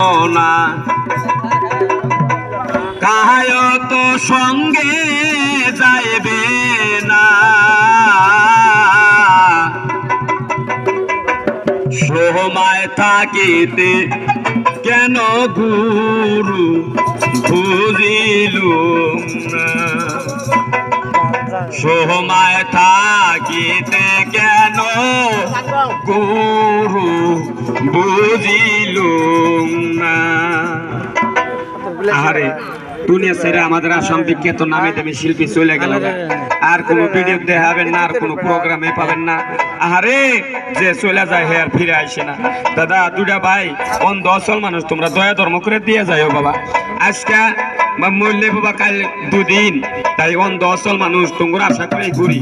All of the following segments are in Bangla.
না কাহায় তো সঙ্গে যাইবে না সময় থাকিতে কেন গুরু বুঝিলুম না সময় থাকিতে কেন গুরু বুঝিলুম না। আরে দুনিয়া ছেড়ে আমাদের আসাম বিখ্যাত নামে দামি শিল্পী চলে গেল, আর কোনো ভিডিও দেখাবেন না, আর কোনো প্রোগ্রামে পাবেন না। আরে যে চলে যায় হে আর ফিরে আসে না। দাদা দুটা ভাই অন্ধ অসল মানুষ, তোমরা দয়া ধর্ম করে দিয়ে যাও বাবা। আজকে মরলে বাবা কাল দুদিন, তাই অন্ধ অসল মানুষ তোমরা আশা করে ঘুরি।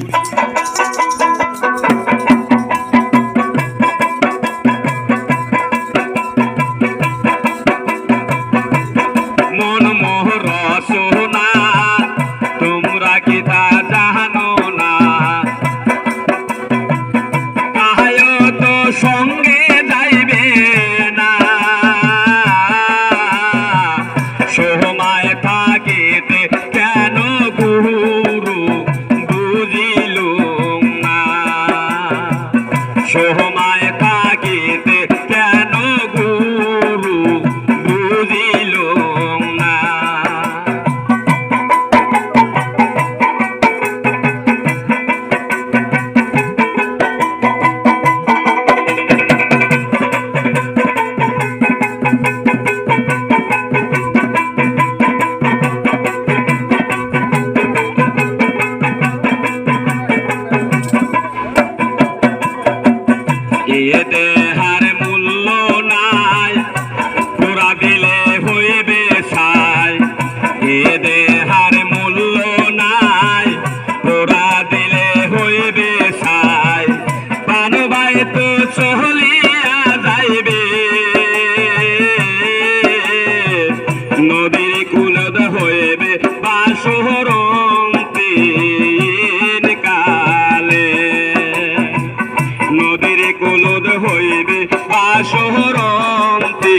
সঙ্গে যাইবে না সময় থাকিতে কেন গুরু বুঝিলুম না সময় থাকিতে কেন গুরু বুঝিলুম না। এ দেহার মূল্য নাই, তোরা দিলে হইবে ছাই। এ দেহার মূল্য নাই, তোরা দিলে হইবে ছাই। পানবাই তো চলিয়া যাইবে, নদীর কুলদ হইবে বাসরন্তি কালে। নদীর কুলদ হইবে বাসরন্তি